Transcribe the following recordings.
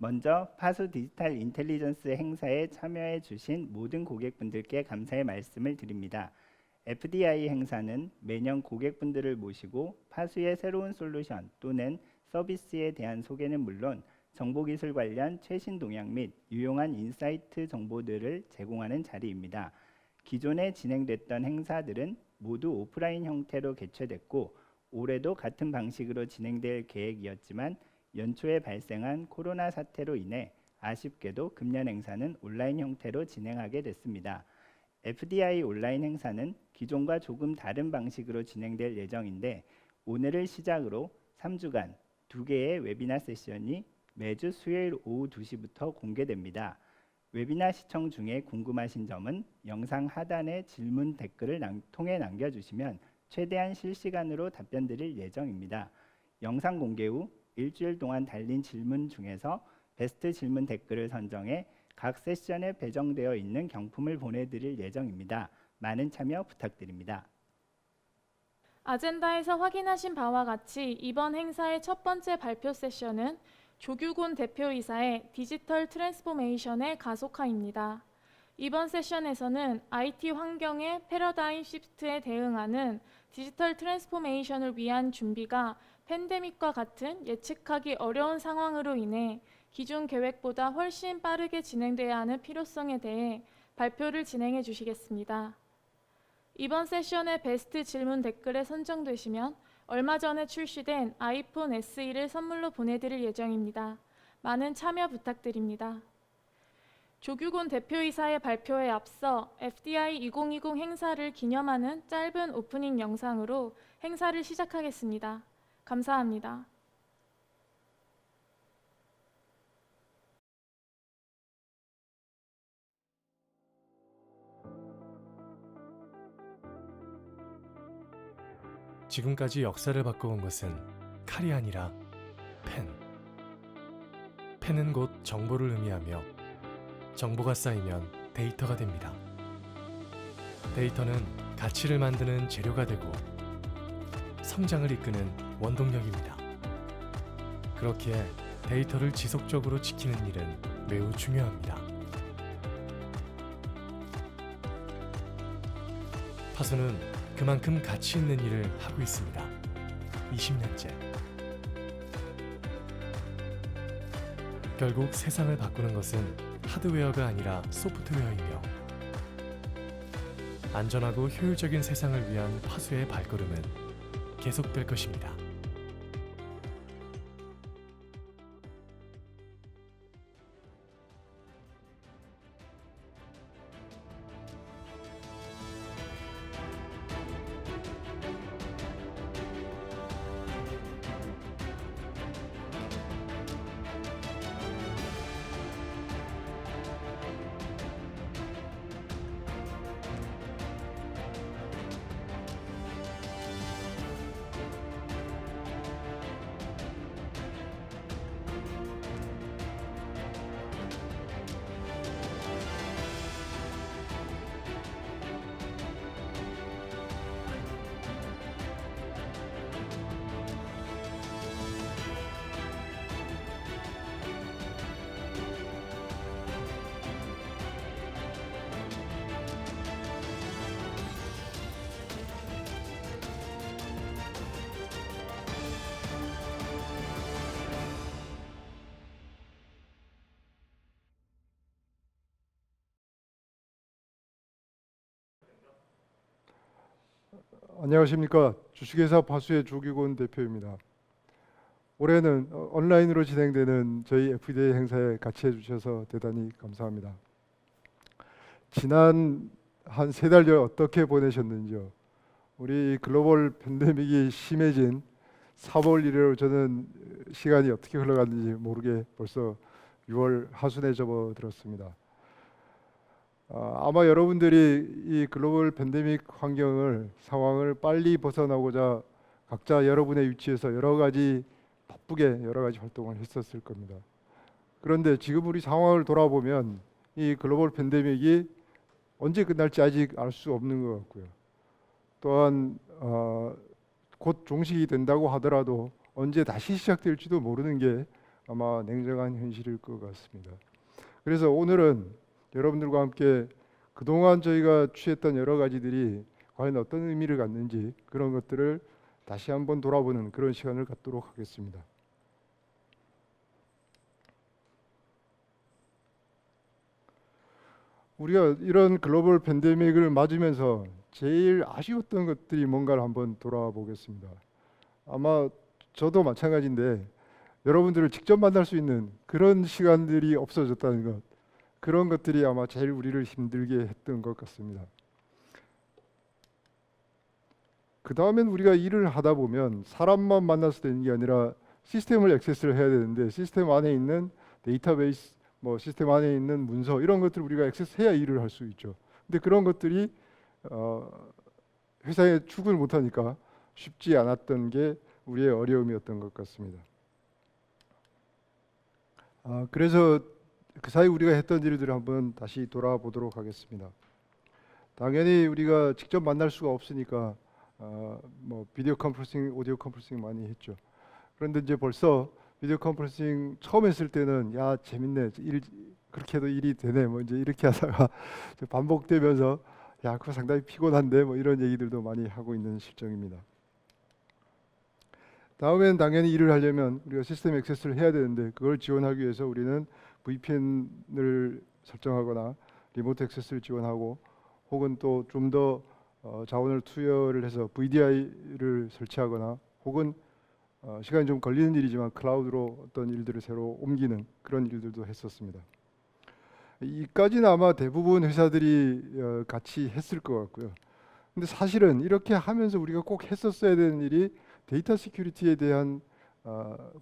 먼저 파수 디지털 인텔리전스 행사에 참여해 주신 모든 고객분들께 감사의 말씀을 드립니다. FDI 행사는 매년 고객분들을 모시고 파수의 새로운 솔루션 또는 서비스에 대한 소개는 물론 정보기술 관련 최신 동향 및 유용한 인사이트 정보들을 제공하는 자리입니다. 기존에 진행됐던 행사들은 모두 오프라인 형태로 개최됐고 올해도 같은 방식으로 진행될 계획이었지만 연초에 발생한 코로나 사태로 인해 아쉽게도 금년 행사는 온라인 형태로 진행하게 됐습니다. FDI 온라인 행사는 기존과 조금 다른 방식으로 진행될 예정인데 오늘을 시작으로 3주간 2개의 웨비나 세션이 매주 수요일 오후 2시부터 공개됩니다. 웨비나 시청 중에 궁금하신 점은 영상 하단에 질문 댓글을 통해 남겨주시면 최대한 실시간으로 답변 드릴 예정입니다. 영상 공개 후 일주일 동안 달린 질문 중에서 베스트 질문 댓글을 선정해 각 세션에 배정되어 있는 경품을 보내드릴 예정입니다. 많은 참여 부탁드립니다. 아젠다에서 확인하신 바와 같이 이번 행사의 첫 번째 발표 세션은 조규곤 대표이사의 디지털 트랜스포메이션의 가속화입니다. 이번 세션에서는 IT 환경의 패러다임 시프트에 대응하는 디지털 트랜스포메이션을 위한 준비가 팬데믹과 같은 예측하기 어려운 상황으로 인해 기존 계획보다 훨씬 빠르게 진행돼야 하는 필요성에 대해 발표를 진행해 주시겠습니다. 이번 세션의 베스트 질문 댓글에 선정되시면 얼마 전에 출시된 아이폰 SE를 선물로 보내드릴 예정입니다. 많은 참여 부탁드립니다. 조규곤 대표이사의 발표에 앞서 FDI 2020 행사를 기념하는 짧은 오프닝 영상으로 행사를 시작하겠습니다. 감사합니다. 지금까지 역사를 바꿔온 것은 칼이 아니라 펜. 펜은 곧 정보를 의미하며 정보가 쌓이면 데이터가 됩니다. 데이터는 가치를 만드는 재료가 되고 성장을 이끄는 원동력입니다. 그렇기에 데이터를 지속적으로 지키는 일은 매우 중요합니다. 파수는 그만큼 가치 있는 일을 하고 있습니다. 20년째. 결국 세상을 바꾸는 것은 하드웨어가 아니라 소프트웨어이며 안전하고 효율적인 세상을 위한 파수의 발걸음은 계속될 것입니다. 안녕하십니까. 주식회사 파수의 조규곤 대표입니다. 올해는 온라인으로 진행되는 저희 FDI 행사에 같이 해주셔서 대단히 감사합니다. 지난 한 3달여 어떻게 보내셨는지요? 우리 글로벌 팬데믹이 심해진 3월 이래로 저는 시간이 어떻게 흘러갔는지 모르게 벌써 6월 하순에 접어들었습니다. 아마 여러분들이 이 글로벌 팬데믹 상황을 빨리 벗어나고자 각자 여러분의 위치에서 바쁘게 여러 가지 활동을 했었을 겁니다. 그런데 지금 우리 상황을 돌아보면 이 글로벌 팬데믹이 언제 끝날지 아직 알 수 없는 것 같고요. 또한 곧 종식이 된다고 하더라도 언제 다시 시작될지도 모르는 게 아마 냉정한 현실일 것 같습니다. 그래서 오늘은 여러분들과 함께 그동안 저희가 취했던 여러 가지들이 과연 어떤 의미를 갖는지 그런 것들을 다시 한번 돌아보는 그런 시간을 갖도록 하겠습니다. 우리가 이런 글로벌 팬데믹을 맞으면서 제일 아쉬웠던 것들이 뭔가를 한번 돌아보겠습니다. 아마 저도 마찬가지인데 여러분들을 직접 만날 수 있는 그런 시간들이 없어졌다는 것, 그런 것들이 아마 제일 우리를 힘들게 했던 것 같습니다. 그 다음엔 우리가 일을 하다 보면 사람만 만나서 되는 게 아니라 시스템을 액세스를 해야 되는데 시스템 안에 있는 데이터베이스, 시스템 안에 있는 문서 이런 것들을 우리가 액세스해야 일을 할 수 있죠. 근데 그런 것들이 회사에 출근을 못하니까 쉽지 않았던 게 우리의 어려움이었던 것 같습니다. 그래서 그 사이 우리가 했던 일들을 한번 다시 돌아보도록 하겠습니다. 당연히 우리가 직접 만날 수가 없으니까 비디오 컨퍼런싱, 오디오 컨퍼런싱 많이 했죠. 그런데 이제 벌써 비디오 컨퍼런싱 처음 했을 때는 야 재밌네, 그렇게 해도 일이 되네, 이제 이렇게 하다가 반복되면서 야 그거 상당히 피곤한데 이런 얘기들도 많이 하고 있는 실정입니다. 다음엔 당연히 일을 하려면 우리가 시스템 액세스를 해야 되는데 그걸 지원하기 위해서 우리는 VPN을 설정하거나 리모트 액세스를 지원하고 혹은 또 좀 더 자원을 투여를 해서 VDI를 설치하거나 혹은 시간이 좀 걸리는 일이지만 클라우드로 어떤 일들을 새로 옮기는 그런 일들도 했었습니다. 이까지는 아마 대부분 회사들이 같이 했을 것 같고요. 근데 사실은 이렇게 하면서 우리가 꼭 했었어야 되는 일이 데이터 시큐리티에 대한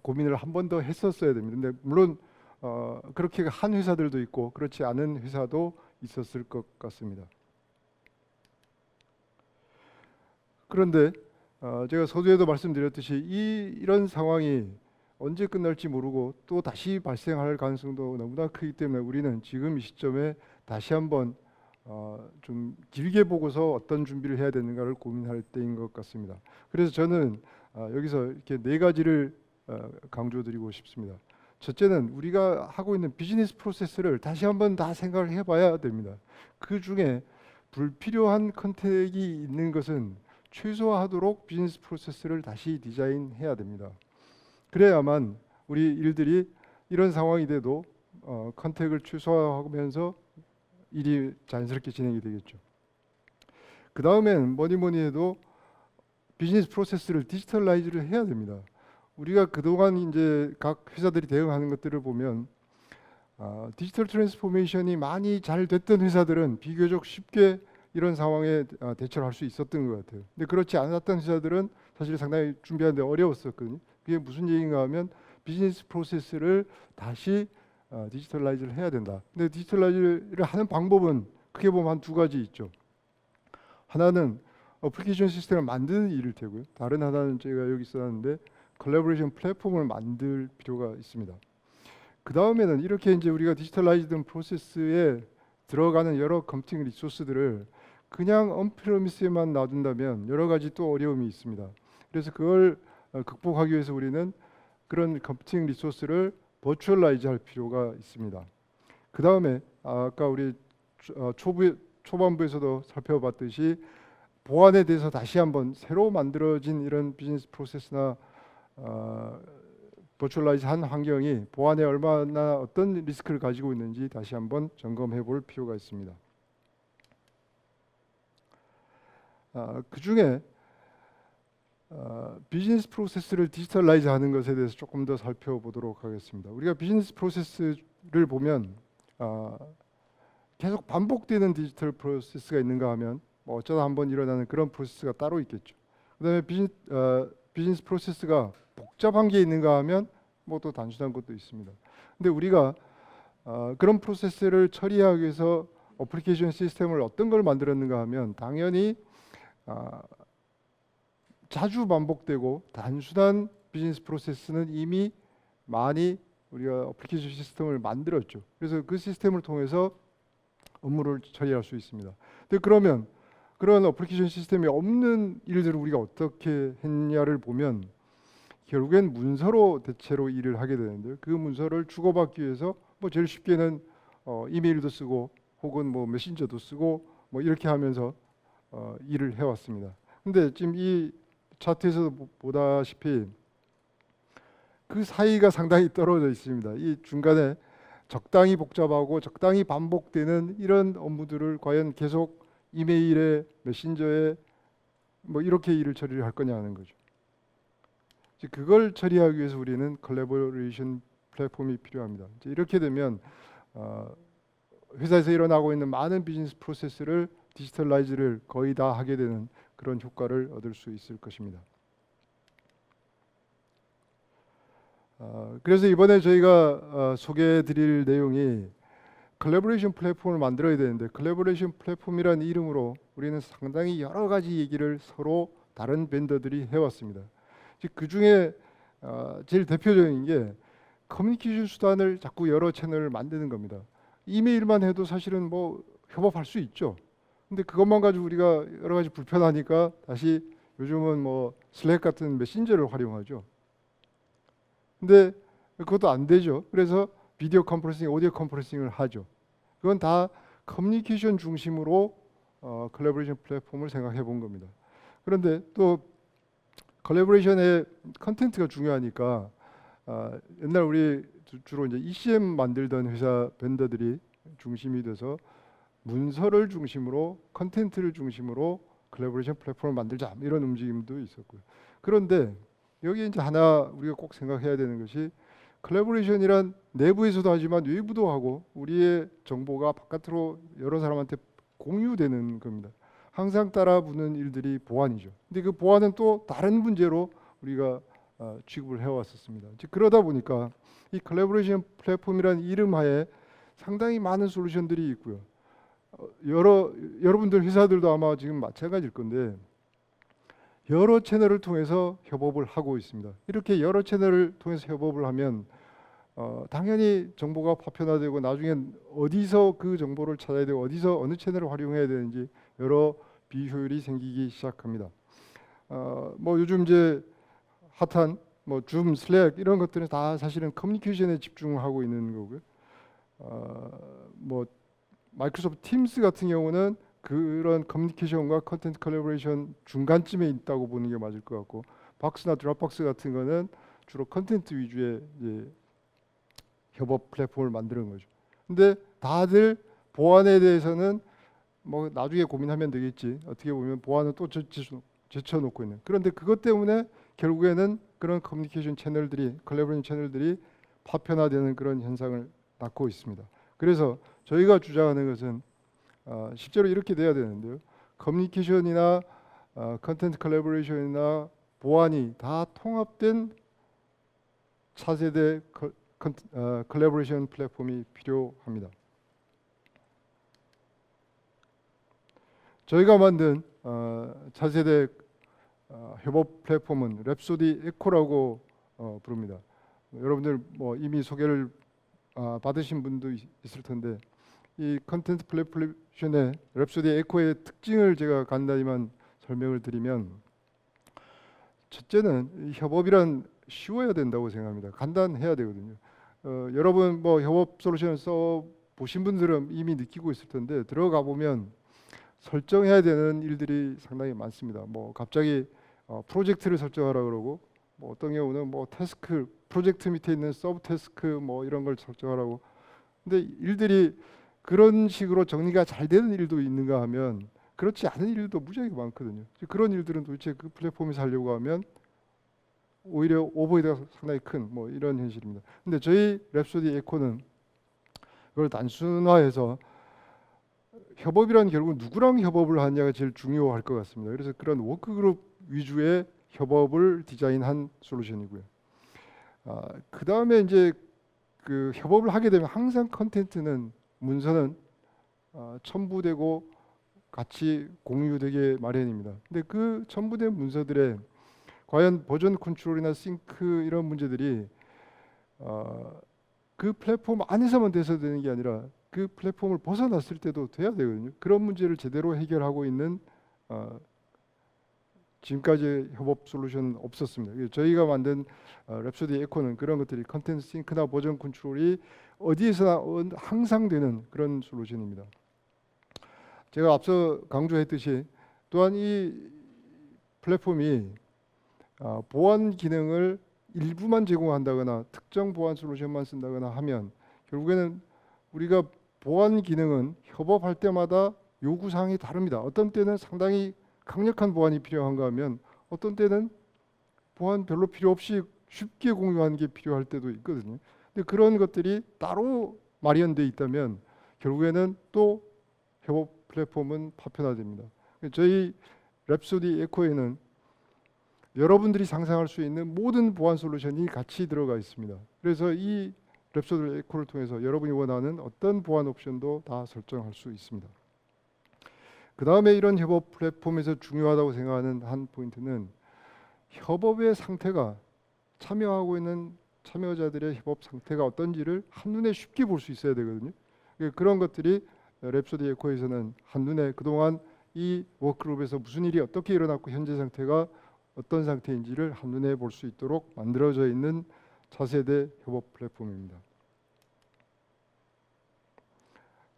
고민을 한 번 더 했었어야 됩니다. 근데 물론 그렇게 한 회사들도 있고 그렇지 않은 회사도 있었을 것 같습니다. 그런데 제가 서두에도 말씀드렸듯이 이런 상황이 언제 끝날지 모르고 또 다시 발생할 가능성도 너무나 크기 때문에 우리는 지금 이 시점에 다시 한번 좀 길게 보고서 어떤 준비를 해야 되는가를 고민할 때인 것 같습니다. 그래서 저는 여기서 이렇게 네 가지를 강조드리고 싶습니다. 첫째는 우리가 하고 있는 비즈니스 프로세스를 다시 한번 다 생각을 해봐야 됩니다. 그 중에 불필요한 컨택이 있는 것은 최소화하도록 비즈니스 프로세스를 다시 디자인해야 됩니다. 그래야만 우리 일들이 이런 상황이 돼도 컨택을 최소화하면서 일이 자연스럽게 진행이 되겠죠. 그 다음엔 뭐니 해도 비즈니스 프로세스를 디지털라이즈를 해야 됩니다. 우리가 그동안 이제 각 회사들이 대응하는 것들을 보면 디지털 트랜스포메이션이 많이 잘 됐던 회사들은 비교적 쉽게 이런 상황에 대처를 할 수 있었던 것 같아요. 근데 그렇지 않았던 회사들은 사실 상당히 준비하는데 어려웠었거든요. 그게 무슨 얘기인가 하면 비즈니스 프로세스를 다시 디지털라이즈를 해야 된다. 근데 디지털라이즈를 하는 방법은 크게 보면 한 두 가지 있죠. 하나는 어플리케이션 시스템을 만드는 일일 테고요. 다른 하나는 제가 여기 써놨는데 컬래버레이션 플랫폼을 만들 필요가 있습니다. 그 다음에는 이렇게 이제 우리가 디지털라이즈된 프로세스에 들어가는 여러 컴퓨팅 리소스들을 그냥 언프리미스에만 놔둔다면 여러 가지 또 어려움이 있습니다. 그래서 그걸 극복하기 위해서 우리는 그런 컴퓨팅 리소스를 버추얼라이즈 할 필요가 있습니다. 그 다음에 아까 우리 초반부에서도 살펴봤듯이 보안에 대해서 다시 한번 새로 만들어진 이런 비즈니스 프로세스나 버추얼라이즈한 환경이 보안에 얼마나 어떤 리스크를 가지고 있는지 다시 한번 점검해 볼 필요가 있습니다. 그 중에 비즈니스 프로세스를 디지털라이즈 하는 것에 대해서 조금 더 살펴보도록 하겠습니다. 우리가 비즈니스 프로세스를 보면 계속 반복되는 디지털 프로세스가 있는가 하면 어쩌다 한번 일어나는 그런 프로세스가 따로 있겠죠. 그다음에 비즈니스 프로세스가 복잡한 게 있는가 하면 또 단순한 것도 있습니다. 근데 우리가 그런 프로세스를 처리하기 위해서 어플리케이션 시스템을 어떤 걸 만들었는가 하면 당연히 자주 반복되고 단순한 비즈니스 프로세스는 이미 많이 우리가 어플리케이션 시스템을 만들었죠. 그래서 그 시스템을 통해서 업무를 처리할 수 있습니다. 근데 그러면 그런 어플리케이션 시스템이 없는 일들을 우리가 어떻게 했냐를 보면 결국엔 문서로 대체로 일을 하게 되는데요. 그 문서를 주고받기 위해서 뭐 제일 쉽게는 이메일도 쓰고 혹은 뭐 메신저도 쓰고 뭐 이렇게 하면서 일을 해왔습니다. 근데 지금 이 차트에서 보다시피 그 사이가 상당히 떨어져 있습니다. 이 중간에 적당히 복잡하고 적당히 반복되는 이런 업무들을 과연 계속 이메일에 메신저에 뭐 이렇게 일을 처리를 할 거냐 하는 거죠. 이제 그걸 처리하기 위해서 우리는 컬래버레이션 플랫폼이 필요합니다. 이제 이렇게 되면 회사에서 일어나고 있는 많은 비즈니스 프로세스를 디지털라이즈를 거의 다 하게 되는 그런 효과를 얻을 수 있을 것입니다. 그래서 이번에 저희가 소개해드릴 내용이 컬래버레이션 플랫폼을 만들어야 되는데, 컬래버레이션 플랫폼이라는 이름으로 우리는 상당히 여러 가지 얘기를 서로 다른 벤더들이 해왔습니다. 그 중에 제일 대표적인 게 커뮤니케이션 수단을 자꾸 여러 채널을 만드는 겁니다. 이메일만 해도 사실은 뭐 협업할 수 있죠. 근데 그것만 가지고 우리가 여러 가지 불편하니까 다시 요즘은 뭐 슬랙 같은 메신저를 활용하죠. 근데 그것도 안 되죠. 그래서 비디오 컨퍼런싱, 오디오 컨퍼런싱을 하죠. 그건 다 커뮤니케이션 중심으로 컬래버레이션 플랫폼을 생각해 본 겁니다. 그런데 또 컬래버레이션의 컨텐츠가 중요하니까 옛날 우리 주로 이제 ECM 만들던 회사 벤더들이 중심이 돼서 문서를 중심으로 컨텐츠를 중심으로 컬래버레이션 플랫폼을 만들자 이런 움직임도 있었고요. 그런데 여기 이제 하나 우리가 꼭 생각해야 되는 것이 컬래버레이션이란 내부에서도 하지만 외부도 하고 우리의 정보가 바깥으로 여러 사람한테 공유되는 겁니다. 항상 따라붙는 일들이 보안이죠. 근데 그 보안은 또 다른 문제로 우리가 취급을 해왔었습니다. 그러다 보니까 이 컬래버레이션 플랫폼이라는 이름 하에 상당히 많은 솔루션들이 있고요. 여러분들 회사들도 아마 지금 마찬가지일 건데 여러 채널을 통해서 협업을 하고 있습니다. 이렇게 여러 채널을 통해서 협업을 하면 당연히 정보가 파편화되고 나중엔 어디서 그 정보를 찾아야 되고 어디서 어느 채널을 활용해야 되는지 여러 비효율이 생기기 시작합니다. 뭐 요즘 이제 핫한 뭐 줌, 슬랙 이런 것들은 다 사실은 커뮤니케이션에 집중하고 있는 거고요. 뭐 마이크로소프트 팀스 같은 경우는 그런 커뮤니케이션과 컨텐츠 컬래버레이션 중간쯤에 있다고 보는 게 맞을 것 같고, 박스나 드랍박스 같은 거는 주로 컨텐츠 위주의 이제 협업 플랫폼을 만드는 거죠. 근데 다들 보안에 대해서는 뭐 나중에 고민하면 되겠지. 어떻게 보면 보안은 또 제쳐놓고 있는. 그런데 그것 때문에 결국에는 그런 커뮤니케이션 채널들이, 컬래버레이션 채널들이 파편화되는 그런 현상을 낳고 있습니다. 그래서 저희가 주장하는 것은 실제로 이렇게 돼야 되는데요. 커뮤니케이션이나 컨텐츠 컬래버레이션이나 보안이 다 통합된 차세대 컬래버레이션 플랫폼이 필요합니다. 저희가 만든 차세대 협업 플랫폼은 랩소디 에코라고 부릅니다. 여러분들 뭐 이미 소개를 받으신 분도 있을 텐데, 이 컨텐츠 플랫폼의 랩소디 에코의 특징을 제가 간단히만 설명을 드리면, 첫째는 이 협업이란 쉬워야 된다고 생각합니다. 간단해야 되거든요. 여러분 뭐 협업 솔루션을 써 보신 분들은 이미 느끼고 있을 텐데, 들어가 보면 설정해야 되는 일들이 상당히 많습니다. 뭐 갑자기 프로젝트를 설정하라 그러고, 뭐 어떤 경우는 뭐 태스크, 프로젝트 밑에 있는 서브 태스크 뭐 이런 걸 설정하라고. 근데 일들이 그런 식으로 정리가 잘 되는 일도 있는가 하면 그렇지 않은 일도 무지하게 많거든요. 그런 일들은 도대체 그 플랫폼에서 하려고 하면 오히려 오버헤드가 상당히 큰 뭐 이런 현실입니다. 근데 저희 랩소디 에코는 그걸 단순화해서 협업이란 결국은 누구랑 협업을 하느냐가 제일 중요할 것 같습니다. 그래서 그런 워크그룹 위주의 협업을 디자인한 솔루션이고요. 그 다음에 이제 그 협업을 하게 되면 항상 컨텐츠는, 문서는 첨부되고 같이 공유되게 마련입니다. 근데 그 첨부된 문서들의 과연 버전 컨트롤이나 싱크 이런 문제들이 그 플랫폼 안에서만 돼서 되는 게 아니라 그 플랫폼을 벗어났을 때도 돼야 되거든요. 그런 문제를 제대로 해결하고 있는 지금까지 협업 솔루션은 없었습니다. 저희가 만든 랩소디 에코는 그런 것들이 컨텐츠 싱크나 버전 컨트롤이 어디에서나 항상 되는 그런 솔루션입니다. 제가 앞서 강조했듯이 또한 이 플랫폼이 보안 기능을 일부만 제공한다거나 특정 보안 솔루션만 쓴다거나 하면 결국에는 우리가 보안 기능은 협업할 때마다 요구사항이 다릅니다. 어떤 때는 상당히 강력한 보안이 필요한가 하면 어떤 때는 보안 별로 필요 없이 쉽게 공유하는 게 필요할 때도 있거든요. 근데 그런 것들이 따로 마련되어 있다면 결국에는 또 협업 플랫폼은 파편화됩니다. 저희 랩소디 에코에는 여러분들이 상상할 수 있는 모든 보안 솔루션이 같이 들어가 있습니다. 그래서 이 랩소디 에코를 통해서 여러분이 원하는 어떤 보안 옵션도 다 설정할 수 있습니다. 그 다음에 이런 협업 플랫폼에서 중요하다고 생각하는 한 포인트는 협업의 상태가 참여하고 있는 참여자들의 협업 상태가 어떤지를 한눈에 쉽게 볼 수 있어야 되거든요. 그런 것들이 랩소디 에코에서는 한눈에 그동안 이 워크그룹에서 무슨 일이 어떻게 일어났고 현재 상태가 어떤 상태인지를 한눈에 볼 수 있도록 만들어져 있는 차세대 협업 플랫폼입니다.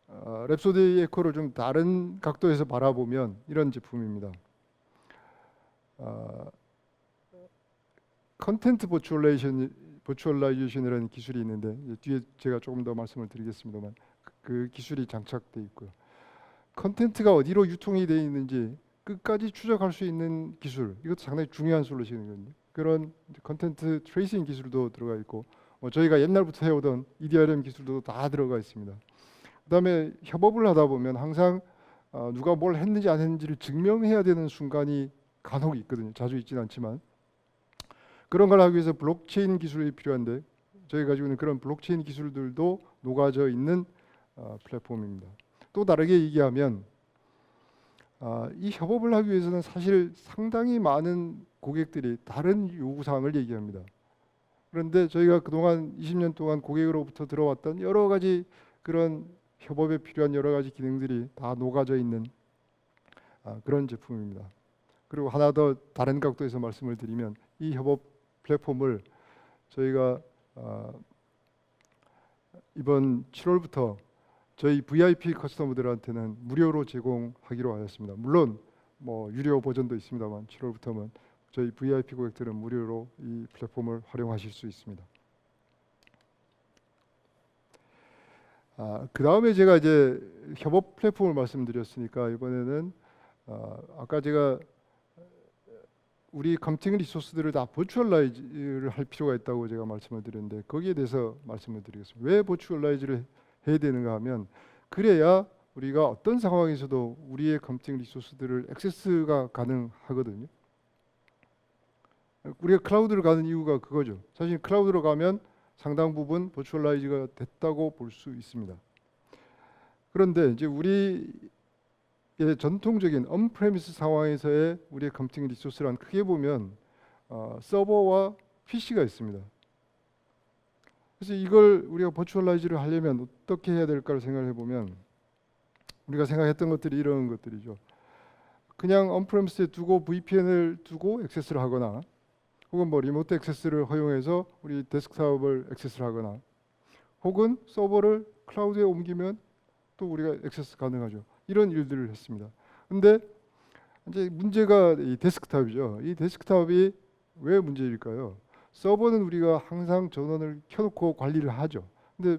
랩소디 에코를 좀 다른 각도에서 바라보면 이런 제품입니다. 컨텐트 버추얼라이제이션이라는 기술이 있는데 뒤에 제가 조금 더 말씀을 드리겠습니다만 그 기술이 장착되어 있고요. 컨텐트가 어디로 유통이 되어 있는지 끝까지 추적할 수 있는 기술, 이것도 상당히 중요한 솔루션이거든요. 그런 컨텐트 트레이싱 기술도 들어가 있고 저희가 옛날부터 해오던 EDRM 기술도 다 들어가 있습니다. 그다음에 협업을 하다 보면 항상 누가 뭘 했는지 안 했는지를 증명해야 되는 순간이 간혹 있거든요. 자주 있지는 않지만 그런 걸 하기 위해서 블록체인 기술이 필요한데 저희가 가지고 있는 그런 블록체인 기술들도 녹아져 있는 플랫폼입니다. 또 다르게 얘기하면 이 협업을 하기 위해서는 사실 상당히 많은 고객들이 다른 요구사항을 얘기합니다. 그런데 저희가 그동안 20년 동안 고객으로부터 들어왔던 여러 가지 그런 협업에 필요한 여러 가지 기능들이 다 녹아져 있는 그런 제품입니다. 그리고 하나 더 다른 각도에서 말씀을 드리면 이 협업 플랫폼을 저희가 이번 7월부터 저희 VIP 커스터머들한테는 무료로 제공하기로 하였습니다. 물론 유료 버전도 있습니다만 7월부터는 저희 VIP 고객들은 무료로 이 플랫폼을 활용하실 수 있습니다. 그 다음에 제가 이제 협업 플랫폼을 말씀드렸으니까 이번에는 아까 제가 우리 컴퓨팅 리소스들을 다 버추얼라이즈를 할 필요가 있다고 제가 말씀을 드렸는데 거기에 대해서 말씀을 드리겠습니다. 왜 버추얼라이즈를 해야 되는가 하면 그래야 우리가 어떤 상황에서도 우리의 컴퓨팅 리소스들을 액세스가 가능하거든요. 우리가 클라우드로 가는 이유가 그거죠. 사실 클라우드로 가면 상당 부분 버추얼라이즈가 됐다고 볼 수 있습니다. 그런데 이제 우리의 전통적인 언프레미스 상황에서의 우리의 컴퓨팅 리소스란 크게 보면 서버와 PC가 있습니다. 그래서 이걸 우리가 버추얼라이즈를 하려면 어떻게 해야 될까를 생각해 보면 우리가 생각했던 것들이 이런 것들이죠. 그냥 언프레미스에 두고 VPN을 두고 액세스를 하거나 혹은 리모트 액세스를 허용해서 우리 데스크탑을 액세스를 하거나 혹은 서버를 클라우드에 옮기면 또 우리가 액세스 가능하죠. 이런 일들을 했습니다. 근데 이제 문제가 이 데스크탑이죠. 이 데스크탑이 왜 문제일까요? 서버는 우리가 항상 전원을 켜놓고 관리를 하죠. 근데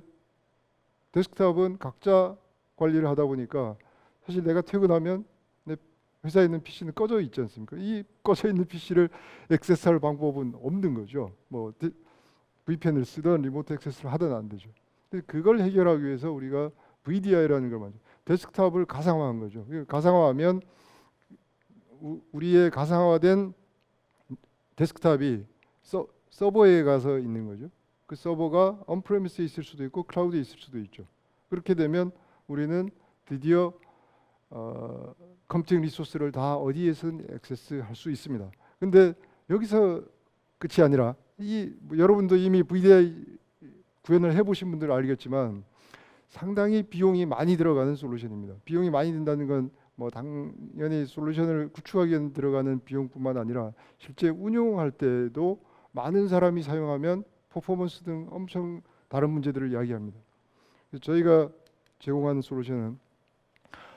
데스크탑은 각자 관리를 하다 보니까 사실 내가 퇴근하면 내 회사에 있는 PC는 꺼져 있지 않습니까? 이 꺼져 있는 PC를 액세스할 방법은 없는 거죠. VPN을 쓰든 리모트 액세스를 하든 안 되죠. 근데 그걸 해결하기 위해서 우리가 VDI라는 걸 만들죠. 데스크탑을 가상화한 거죠. 가상화하면 우리의 가상화된 데스크탑이 서버에 가서 있는 거죠. 그 서버가 언프레미스에 있을 수도 있고 클라우드에 있을 수도 있죠. 그렇게 되면 우리는 드디어 컴퓨팅 리소스를 다 어디에서든 액세스할 수 있습니다. 근데 여기서 끝이 아니라 여러분도 이미 VDI 구현을 해보신 분들 알겠지만 상당히 비용이 많이 들어가는 솔루션입니다. 비용이 많이 든다는 건 뭐 당연히 솔루션을 구축하기 위해 들어가는 비용뿐만 아니라 실제 운용할 때도 많은 사람이 사용하면 퍼포먼스 등 엄청 다른 문제들을 이야기합니다. 그래서 저희가 제공하는 솔루션은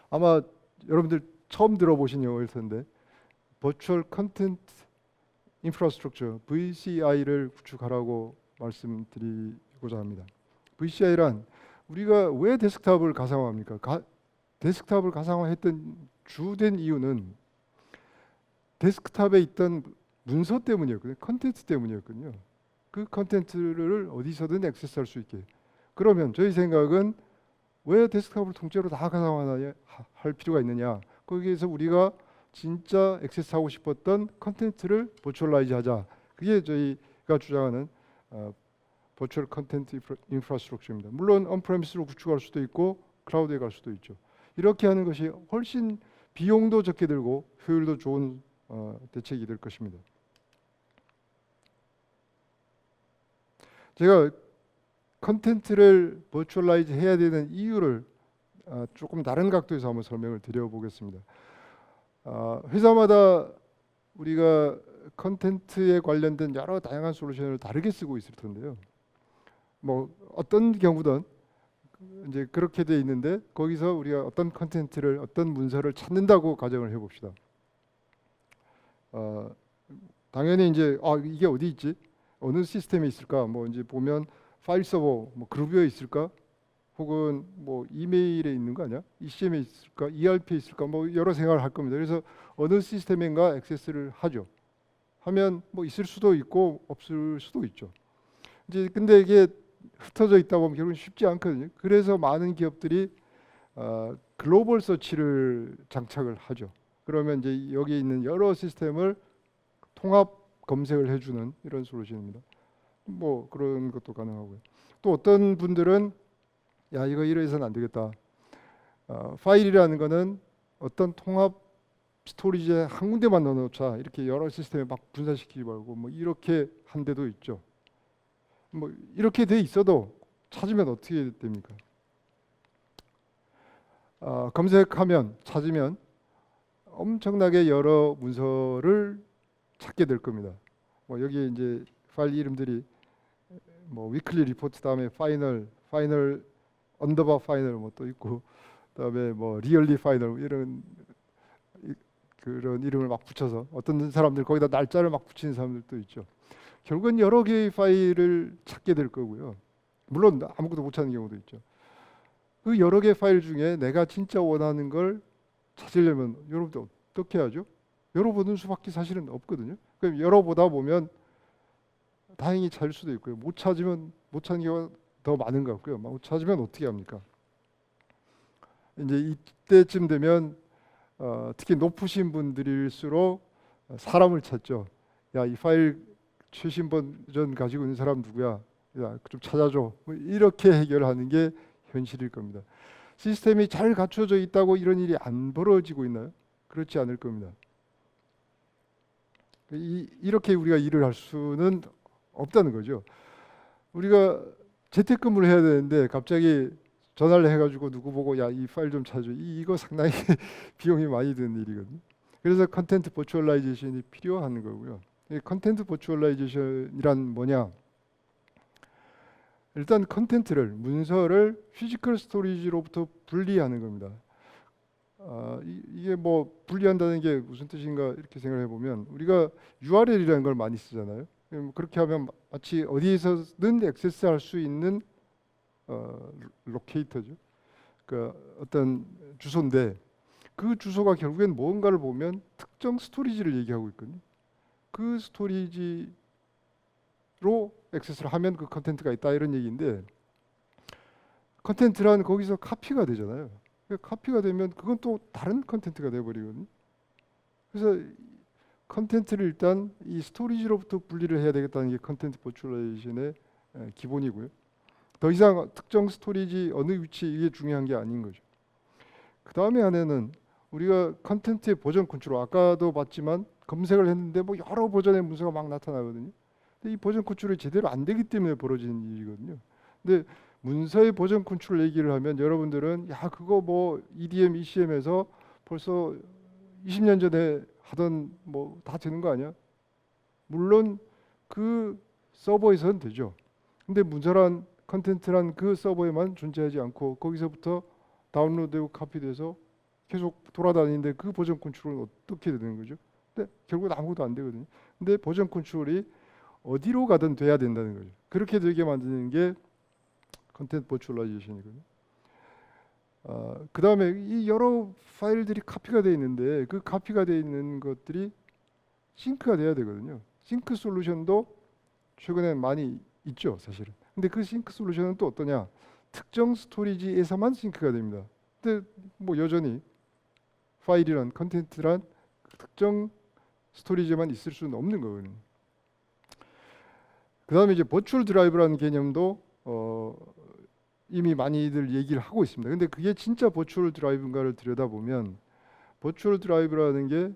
아마 여러분들 처음 들어보신 용어일 텐데 Virtual Content Infrastructure VCI를 구축하라고 말씀드리고자 합니다. VCI란 우리가 왜 데스크탑을 가상화합니까? 데스크탑을 가상화했던 주된 이유는 데스크탑에 있던 문서 때문이었거든요. 컨텐츠 때문이었거든요. 그 컨텐츠를 어디서든 액세스할 수 있게. 그러면 저희 생각은 왜 데스크탑을 통째로 다 가상화할 필요가 있느냐? 거기에서 우리가 진짜 액세스하고 싶었던 컨텐츠를 버추얼라이즈 하자. 그게 저희가 주장하는 버추얼 컨텐츠 인프라스트럭처입니다. 물론 언프레미스로 구축할 수도 있고 클라우드에 갈 수도 있죠. 이렇게 하는 것이 훨씬 비용도 적게 들고 효율도 좋은 대책이 될 것입니다. 제가 컨텐츠를 버추얼라이즈 해야 되는 이유를 조금 다른 각도에서 한번 설명을 드려보겠습니다. 회사마다 우리가 컨텐츠에 관련된 여러 다양한 솔루션을 다르게 쓰고 있을 텐데요. 뭐 어떤 경우든 이제 그렇게 돼 있는데 거기서 우리가 어떤 컨텐츠를 어떤 문서를 찾는다고 가정을 해봅시다. 당연히 이제 이게 어디 있지? 어느 시스템에 있을까? 뭐 이제 보면 파일 서버, 뭐 그루브에 있을까? 혹은 뭐 이메일에 있는 거 아니야? ECM에 있을까? ERP에 있을까? 뭐 여러 생각을 할 겁니다. 그래서 어느 시스템인가 액세스를 하죠. 하면 뭐 있을 수도 있고 없을 수도 있죠. 이제 근데 이게 흩어져 있다 보면 결국은 쉽지 않거든요. 그래서 많은 기업들이 글로벌 서치를 장착을 하죠. 그러면 이제 여기 있는 여러 시스템을 통합 검색을 해주는 이런 솔루션입니다. 뭐 그런 것도 가능하고요. 또 어떤 분들은 야 이거 이래서는 안 되겠다. 파일이라는 거는 어떤 통합 스토리지에 한 군데만 넣어놓자. 이렇게 여러 시스템에 막 분산시키지 말고 뭐 이렇게 한 데도 있죠. 뭐 이렇게 돼 있어도 찾으면 어떻게 됩니까? 검색하면 찾으면 엄청나게 여러 문서를 찾게 될 겁니다. 뭐 여기 이제 파일 이름들이 뭐 위클리 리포트 다음에 파이널 언더바 파이널 뭐 또 있고 그다음에 뭐 리얼리 파이널 이런 그런 이름을 막 붙여서 어떤 사람들 거기다 날짜를 막 붙이는 사람들도 있죠. 결국은 여러 개의 파일을 찾게 될 거고요. 물론 아무것도 못 찾는 경우도 있죠. 그 여러 개의 파일 중에 내가 진짜 원하는 걸 찾으려면 여러분들 어떻게 하죠? 열어보는 수밖에 사실은 없거든요. 그럼 열어보다 보면 다행히 찾을 수도 있고요. 못 찾는 경우가 더 많은 것 같고요. 못 찾으면 어떻게 합니까? 이제 이때쯤 되면 특히 높으신 분들일수록 사람을 찾죠. 야, 이 파일 최신 버전 가지고 있는 사람 누구야? 야, 좀 찾아줘. 뭐 이렇게 해결하는 게 현실일 겁니다. 시스템이 잘 갖춰져 있다고 이런 일이 안 벌어지고 있나요? 그렇지 않을 겁니다. 이렇게 우리가 일을 할 수는 없다는 거죠. 우리가 재택근무를 해야 되는데 갑자기 전화를 해가지고 누구 보고 야, 이 파일 좀 찾아줘. 이거 상당히 비용이 많이 드는 일이거든요. 그래서 컨텐트 버추얼라이제이션이 필요한 거고요. 이 컨텐트 버추얼라이제이션이란 뭐냐? 일단 컨텐츠를 문서를 피지컬 스토리지로부터 분리하는 겁니다. 이게 뭐 분리한다는 게 무슨 뜻인가 이렇게 생각을 해보면 우리가 URL이라는 걸 많이 쓰잖아요. 그렇게 하면 마치 어디에서든 액세스할 수 있는 로케이터죠. 그 어떤 주소인데 그 주소가 결국엔 뭔가를 보면 특정 스토리지를 얘기하고 있거든요. 그 스토리지로 액세스를 하면 그 컨텐츠가 있다 이런 얘기인데 컨텐츠란 거기서 카피가 되잖아요. 카피가 되면 그건 또 다른 컨텐츠가 돼버리거든요. 그래서 컨텐츠를 일단 이 스토리지로부터 분리를 해야 되겠다는 게 컨텐츠 버추얼라이제이션의 기본이고요. 더 이상 특정 스토리지 어느 위치 이게 중요한 게 아닌 거죠. 그 다음에 하나는 우리가 컨텐츠의 버전 컨트롤 아까도 봤지만 검색을 했는데 뭐 여러 버전의 문서가 막 나타나거든요. 근데 이 버전 컨트롤이 제대로 안 되기 때문에 벌어지는 일이거든요. 근데 문서의 버전 컨트롤 얘기를 하면 여러분들은 야 그거 뭐 EDM, ECM에서 벌써 20년 전에 하던 뭐 다 되는 거 아니야? 물론 그 서버에서는 되죠. 근데 문서란 컨텐츠란 그 서버에만 존재하지 않고 거기서부터 다운로드되고 카피돼서 계속 돌아다니는데 그 버전 컨트롤은 어떻게 되는 거죠? 근데 결국은 아무것도 안 되거든요. 근데 버전 컨트롤이 어디로 가든 돼야 된다는 거죠. 그렇게 되게 만드는 게 컨텐트 버추얼라이제이션이거든요. 그 다음에 이 여러 파일들이 카피가 되어 있는데 그 카피가 되어 있는 것들이 싱크가 돼야 되거든요. 싱크 솔루션도 최근에 많이 있죠, 사실은. 근데 그 싱크 솔루션은 또 어떠냐? 특정 스토리지에서만 싱크가 됩니다. 근데 뭐 여전히 파일이란 컨텐츠란 특정 스토리지에만 있을 수는 없는 거거든요. 그 다음에 이제 버추얼 드라이브라는 개념도 이미 많이들 얘기를 하고 있습니다. 근데 그게 진짜 버추얼 드라이브인가를 들여다보면 버추얼 드라이브라는 게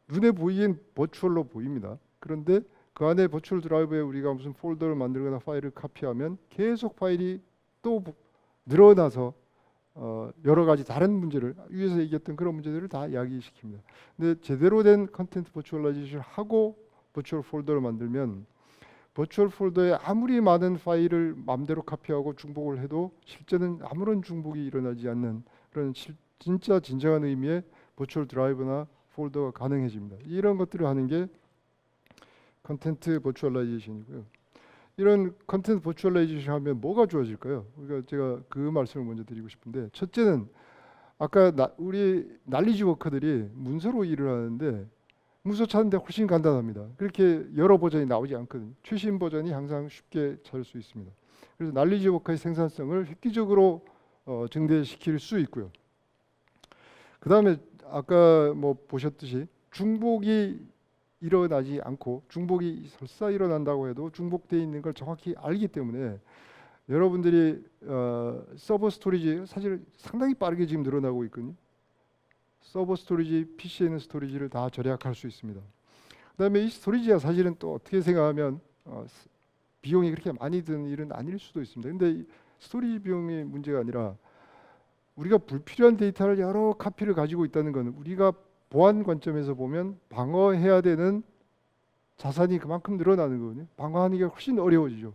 눈에 보이긴 버추얼로 보입니다. 그런데 그 안에 버추얼 드라이브에 우리가 무슨 폴더를 만들거나 파일을 카피하면 계속 파일이 또 늘어나서 여러 가지 다른 문제를 위에서 얘기했던 그런 문제들을 다 이야기시킵니다. 근데 제대로 된 컨텐트 버추얼라이제이션을 하고 버추얼 폴더를 만들면 버추얼 폴더에 아무리 많은 파일을 마음대로 카피하고 중복을 해도 실제는 아무런 중복이 일어나지 않는 그런 진짜 진정한 의미의 버추얼 드라이브나 폴더가 가능해집니다. 이런 것들을 하는 게 컨텐트 버추얼라이제이션이고요. 이런 컨텐트 버추얼라이제이션 하면 뭐가 좋아질까요? 그러니까 제가 그 말씀을 먼저 드리고 싶은데, 첫째는 아까 우리 난리지 워커들이 문서로 일을 하는데 문서 찾는데 훨씬 간단합니다. 그렇게 여러 버전이 나오지 않거든요. 최신 버전이 항상 쉽게 찾을 수 있습니다. 그래서 난리지 워커의 생산성을 획기적으로 증대시킬 수 있고요. 그 다음에 아까 뭐 보셨듯이 중복이 일어나지 않고, 중복이 설사 일어난다고 해도 중복되어 있는 걸 정확히 알기 때문에 여러분들이 서버 스토리지 사실 상당히 빠르게 지금 늘어나고 있거든요. 서버 스토리지, PC에 있는 스토리지를 다 절약할 수 있습니다. 그다음에 이 스토리지가 사실은 또 어떻게 생각하면 비용이 그렇게 많이 드는 일은 아닐 수도 있습니다. 근데 이 스토리지 비용이 문제가 아니라 우리가 불필요한 데이터를 여러 카피를 가지고 있다는 것은 우리가 보안 관점에서 보면 방어해야 되는 자산이 그만큼 늘어나는 거거든요. 방어하기가 훨씬 어려워지죠.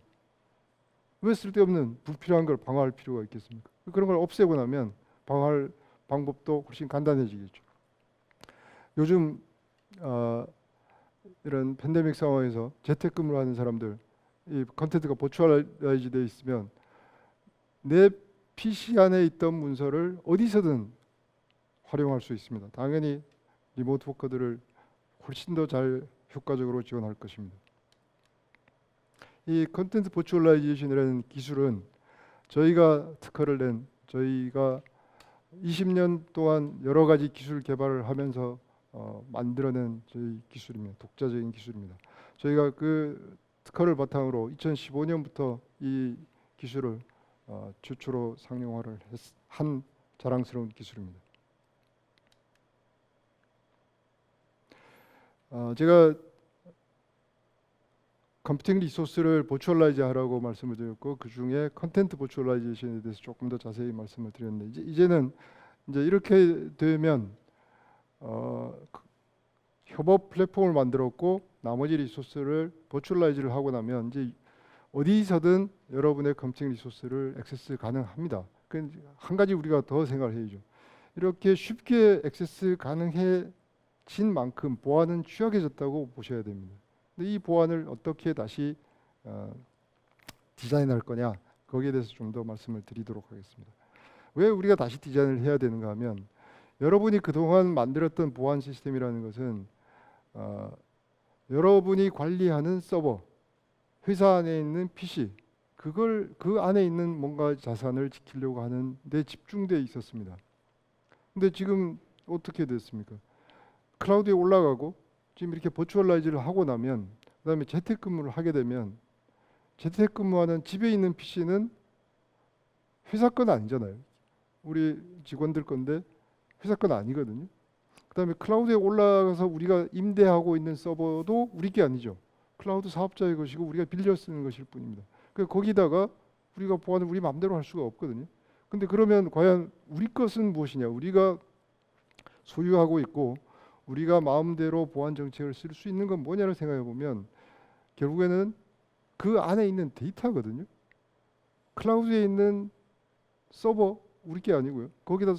왜 쓸데없는 불필요한 걸 방어할 필요가 있겠습니까? 그런 걸 없애고 나면 방어할 방법도 훨씬 간단해지겠죠. 요즘 이런 팬데믹 상황에서 재택근무를 하는 사람들, 이 컨텐츠가 버추얼라이즈 되어 있으면 내 PC 안에 있던 문서를 어디서든 활용할 수 있습니다. 당연히 리모트 워커들을 훨씬 더 잘 효과적으로 지원할 것입니다. 이 컨텐트 버추얼라이제이션이라는 기술은 저희가 특허를 낸, 저희가 20년 동안 여러 가지 기술 개발을 하면서 만들어낸 저희 기술입니다. 독자적인 기술입니다. 저희가 그 특허를 바탕으로 2015년부터 이 기술을 최초로 상용화를 한 자랑스러운 기술입니다. 제가 컴퓨팅 리소스를 버추얼라이즈 하라고 말씀을 드렸고, 그 중에 컨텐트 버추얼라이제이션에 대해서 조금 더 자세히 말씀을 드렸는데, 이제는 이렇게 되면 협업 플랫폼을 만들었고 나머지 리소스를 버추얼라이즈를 하고 나면 이제 어디서든 여러분의 컴퓨팅 리소스를 액세스 가능합니다. 한 가지 우리가 더 생각을 해야죠. 이렇게 쉽게 액세스 가능해진 만큼 보안은 취약해졌다고 보셔야 됩니다. 근데 이 보안을 어떻게 다시 디자인할 거냐, 거기에 대해서 좀 더 말씀을 드리도록 하겠습니다. 왜 우리가 다시 디자인을 해야 되는가 하면, 여러분이 그동안 만들었던 보안 시스템이라는 것은 여러분이 관리하는 서버, 회사 안에 있는 PC, 그걸 그 안에 있는 뭔가 자산을 지키려고 하는 데 집중되어 있었습니다. 근데 지금 어떻게 됐습니까? 클라우드에 올라가고 지금 이렇게 버추얼라이즈를 하고 나면, 그다음에 재택근무를 하게 되면, 재택근무하는 집에 있는 PC는 회사 건 아니잖아요. 우리 직원들 건데 회사 건 아니거든요. 그다음에 클라우드에 올라가서 우리가 임대하고 있는 서버도 우리 게 아니죠. 클라우드 사업자의 것이고 우리가 빌려 쓰는 것일 뿐입니다. 거기다가 우리가 보안을 우리 마음대로 할 수가 없거든요. 근데 그러면 과연 우리 것은 무엇이냐? 우리가 소유하고 있고 우리가 마음대로 보안 정책을 쓸 수 있는 건 뭐냐를 생각해 보면 결국에는 그 안에 있는 데이터거든요. 클라우드에 있는 서버 우리 게 아니고요. 거기다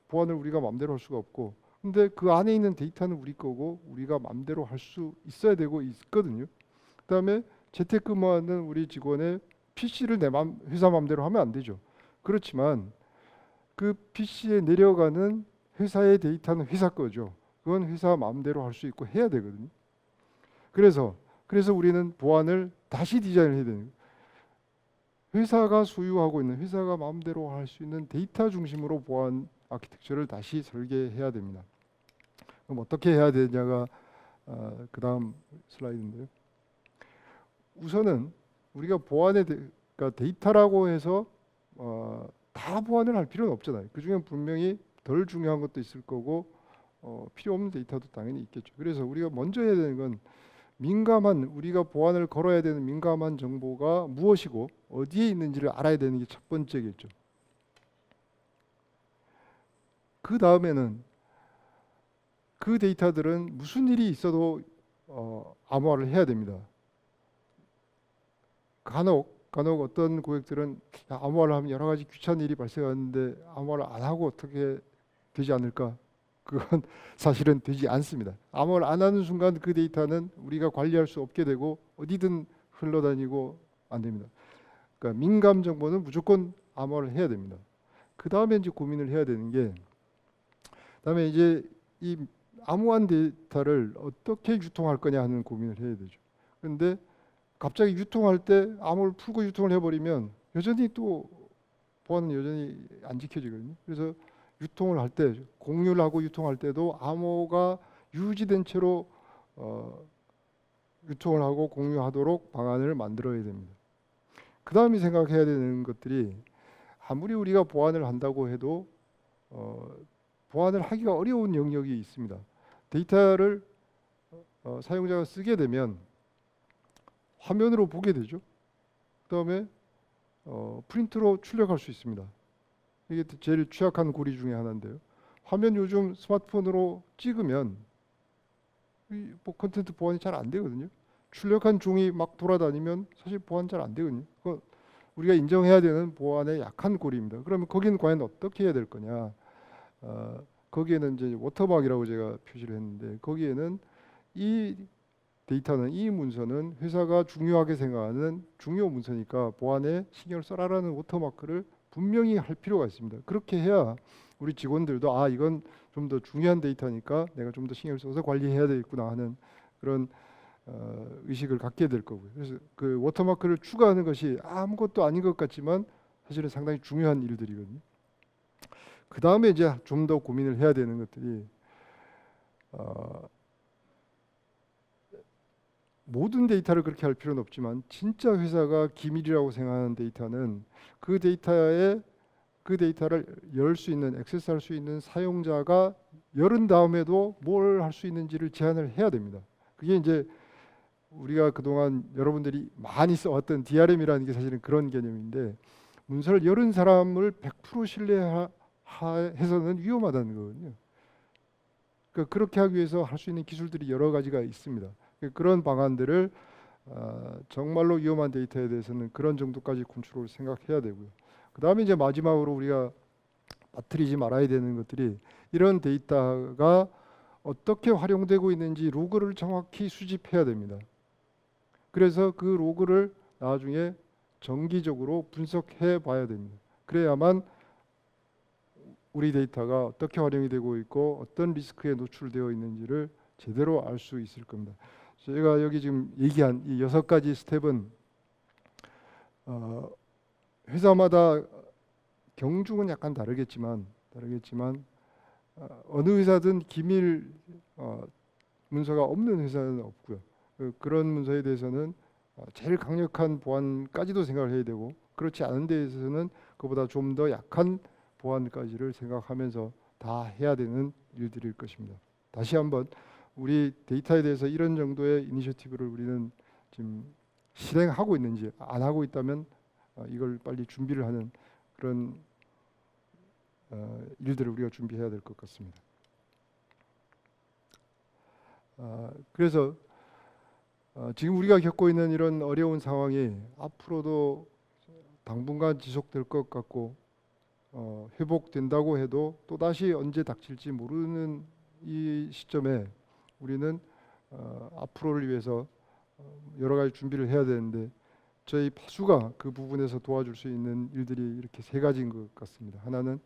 보안을 우리가 마음대로 할 수가 없고, 근데 그 안에 있는 데이터는 우리 거고 우리가 마음대로 할 수 있어야 되고 있거든요. 그다음에 재택근무하는 우리 직원의 PC를 회사 마음대로 하면 안 되죠. 그렇지만 그 PC에 내려가는 회사의 데이터는 회사 거죠. 그건 회사 마음대로 할 수 있고 해야 되거든요. 그래서 우리는 보안을 다시 디자인을 해야 되는 거예요. 회사가 소유하고 있는, 회사가 마음대로 할 수 있는 데이터 중심으로 보안 아키텍처를 다시 설계해야 됩니다. 그럼 어떻게 해야 되냐가 그 다음 슬라이드인데요. 우선은 우리가 그러니까 데이터라고 해서 다 보안을 할 필요는 없잖아요. 그 중에 분명히 덜 중요한 것도 있을 거고 필요 없는 데이터도 당연히 있겠죠. 그래서 우리가 먼저 해야 되는 건 우리가 보안을 걸어야 되는 민감한 정보가 무엇이고 어디에 있는지를 알아야 되는 게 첫 번째겠죠. 그 다음에는 그 데이터들은 무슨 일이 있어도 암호화를 해야 됩니다. 간혹 어떤 고객들은 암호화를 하면 여러 가지 귀찮은 일이 발생하는데 암호화를 안 하고 어떻게 되지 않을까? 그건 사실은 되지 않습니다. 암호화를 안 하는 순간 그 데이터는 우리가 관리할 수 없게 되고 어디든 흘러다니고 안 됩니다. 그러니까 민감 정보는 무조건 암호화를 해야 됩니다. 그 다음에 이제 고민을 해야 되는 게, 그다음에 이제 이 암호화한 데이터를 어떻게 유통할 거냐 하는 고민을 해야 되죠. 그런데 갑자기 유통할 때 암호를 풀고 유통을 해버리면 여전히 또 보안은 여전히 안 지켜지거든요. 그래서 유통을 할 때, 공유를 하고 유통할 때도 암호가 유지된 채로 유통을 하고 공유하도록 방안을 만들어야 됩니다. 그 다음에 생각해야 되는 것들이, 아무리 우리가 보안을 한다고 해도 보안을 하기가 어려운 영역이 있습니다. 데이터를 사용자가 쓰게 되면 화면으로 보게 되죠. 그다음에 프린트로 출력할 수 있습니다. 이게 제일 취약한 고리 중에 하나인데요. 화면 요즘 스마트폰으로 찍으면 컨텐츠 보안이 잘 안 되거든요. 출력한 종이 막 돌아다니면 사실 보안 잘 안 되거든요. 우리가 인정해야 되는 보안의 약한 고리입니다. 그러면 거기는 과연 어떻게 해야 될 거냐? 거기에는 이제 워터마크이라고 제가 표시를 했는데, 거기에는 이 데이터는, 이 문서는 회사가 중요하게 생각하는 중요 문서니까 보안에 신경을 써라라는 워터마크를 분명히 할 필요가 있습니다. 그렇게 해야 우리 직원들도 이건 좀 더 중요한 데이터니까 내가 좀 더 신경을 써서 관리해야 되겠구나 하는 그런 의식을 갖게 될 거고요. 그래서 그 워터마크를 추가하는 것이 아무것도 아닌 것 같지만 사실은 상당히 중요한 일들이거든요. 그 다음에 이제 좀 더 고민을 해야 되는 것들이, 모든 데이터를 그렇게 할 필요는 없지만 진짜 회사가 기밀이라고 생각하는 데이터는 그 데이터를 열 수 있는, 액세스할 수 있는 사용자가 열은 다음에도 뭘 할 수 있는지를 제한을 해야 됩니다. 그게 이제 우리가 그동안 여러분들이 많이 써왔던 DRM이라는 게 사실은 그런 개념인데, 문서를 열은 사람을 100% 신뢰해서는 위험하다는 거거든요. 그러니까 그렇게 하기 위해서 할 수 있는 기술들이 여러 가지가 있습니다. 그런 방안들을 정말로 위험한 데이터에 대해서는 그런 정도까지 컨트롤을 생각해야 되고요. 그 다음에 이제 마지막으로 우리가 빠뜨리지 말아야 되는 것들이, 이런 데이터가 어떻게 활용되고 있는지 로그를 정확히 수집해야 됩니다. 그래서 그 로그를 나중에 정기적으로 분석해 봐야 됩니다. 그래야만 우리 데이터가 어떻게 활용이 되고 있고 어떤 리스크에 노출되어 있는지를 제대로 알 수 있을 겁니다. 제가 여기 지금 얘기한 이 6가지 스텝은 회사마다 경중은 약간 다르겠지만 어느 회사든 기밀 문서가 없는 회사는 없고요. 그런 문서에 대해서는 제일 강력한 보안까지도 생각을 해야 되고, 그렇지 않은 데에서는 그보다 좀 더 약한 보안까지를 생각하면서 다 해야 되는 일들일 것입니다. 다시 한번 우리 데이터에 대해서 이런 정도의 이니셔티브를 우리는 지금 실행하고 있는지, 안 하고 있다면 이걸 빨리 준비를 하는 그런 일들을 우리가 준비해야 될 것 같습니다. 그래서 지금 우리가 겪고 있는 이런 어려운 상황이 앞으로도 당분간 지속될 것 같고 회복된다고 해도 또다시 언제 닥칠지 모르는 이 시점에 우리는 앞으로를 위해서 여러 가지 준비를 해야 되는데 저희 파수가 그 부분에서 도와줄 수 있는 일들이 이렇게 세 가지인 것 같습니다. 하나는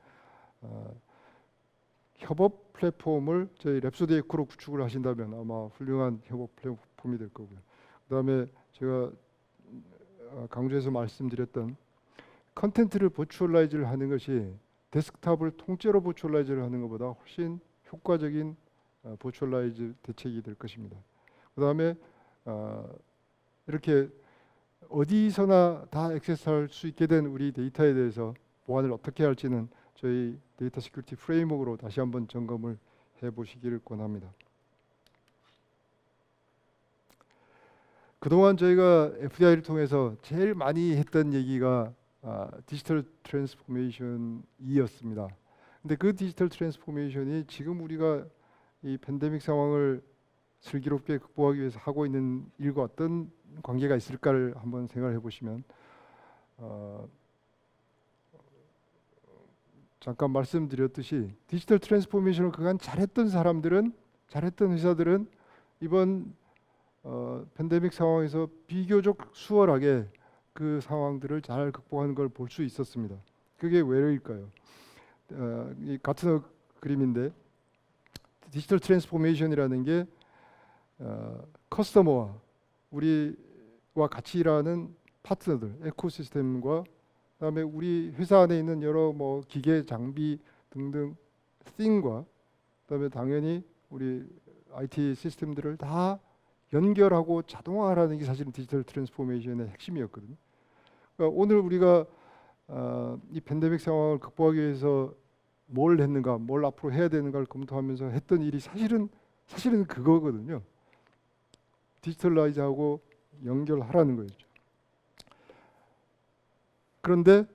협업 플랫폼을 저희 랩소디 에코로 구축을 하신다면 아마 훌륭한 협업 플랫폼이 될 거고요. 그다음에 제가 강조해서 말씀드렸던 컨텐츠를 버추얼라이즈를 하는 것이 데스크탑을 통째로 버추얼라이즈를 하는 것보다 훨씬 효과적인 버추얼라이즈 대책이 될 것입니다. 그다음에 이렇게 어디서나 다 액세스할 수 있게 된 우리 데이터에 대해서 보안을 어떻게 할지는 저희 데이터 시큐리티 프레임워크로 다시 한번 점검을 해보시기를 권합니다. 그동안 저희가 FDI를 통해서 제일 많이 했던 얘기가 디지털 트랜스포메이션이었습니다. 근데 그 디지털 트랜스포메이션이 지금 우리가 이 팬데믹 상황을 슬기롭게 극복하기 위해서 하고 있는 일과 어떤 관계가 있을까를 한번 생각을 해보시면 잠깐 말씀드렸듯이 디지털 트랜스포메이션을 그간 잘했던 사람들은 잘했던 회사들은 이번 팬데믹 상황에서 비교적 수월하게 그 상황들을 잘 극복하는 걸 볼 수 있었습니다. 그게 왜일까요? 이 같은 그림인데 디지털 트랜스포메이션이라는 게 커스터머와 우리와 같이 일하는 파트너들, 에코시스템과 그다음에 우리 회사 안에 있는 여러 뭐 기계, 장비 등등 thing과 그다음에 당연히 우리 IT 시스템들을 다 연결하고 자동화하라는 게 사실은 디지털 트랜스포메이션의 핵심이었거든요. 그러니까 오늘 우리가 이 팬데믹 상황을 극복하기 위해서 뭘 했는가, 뭘 앞으로 해야 되는가를 검토하면서 했던 일이 사실은 그거거든요. 디지털라이즈하고 연결하라는 거였죠. 그런데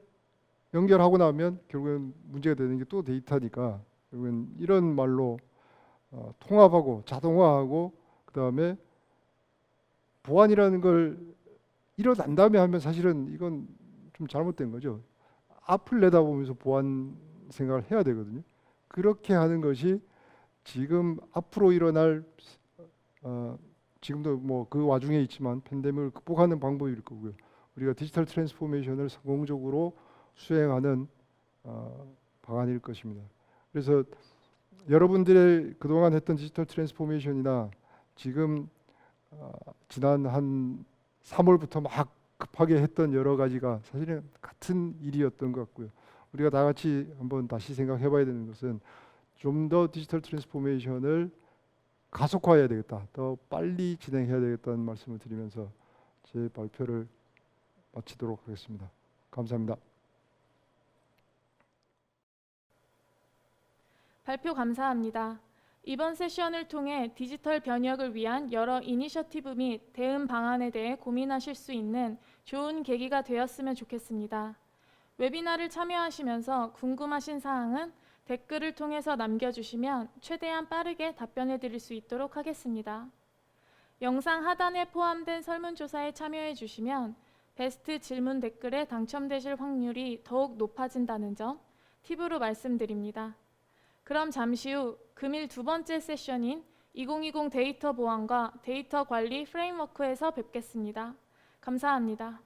연결하고 나면 결국엔 문제가 되는 게 또 데이터니까 결국엔 이런 말로 통합하고 자동화하고 그다음에 보안이라는 걸 일어난 다음에 하면 사실은 이건 좀 잘못된 거죠. 앞을 내다보면서 보안 생각을 해야 되거든요. 그렇게 하는 것이 지금 앞으로 일어날 지금도 뭐 그 와중에 있지만 팬데믹을 극복하는 방법일 거고요. 우리가 디지털 트랜스포메이션을 성공적으로 수행하는 방안일 것입니다. 그래서 여러분들의 그동안 했던 디지털 트랜스포메이션이나 지금 지난 한 3월부터 막 급하게 했던 여러 가지가 사실은 같은 일이었던 것 같고요. 우리가 다 같이 한번 다시 생각해 봐야 되는 것은 좀 더 디지털 트랜스포메이션을 가속화해야 되겠다. 더 빨리 진행해야 되겠다는 말씀을 드리면서 제 발표를 마치도록 하겠습니다. 감사합니다. 발표 감사합니다. 이번 세션을 통해 디지털 변혁을 위한 여러 이니셔티브 및 대응 방안에 대해 고민하실 수 있는 좋은 계기가 되었으면 좋겠습니다. 웨비나를 참여하시면서 궁금하신 사항은 댓글을 통해서 남겨주시면 최대한 빠르게 답변해 드릴 수 있도록 하겠습니다. 영상 하단에 포함된 설문조사에 참여해 주시면 베스트 질문 댓글에 당첨되실 확률이 더욱 높아진다는 점 팁으로 말씀드립니다. 그럼 잠시 후 금일 두 번째 세션인 2020 데이터 보안과 데이터 관리 프레임워크에서 뵙겠습니다. 감사합니다.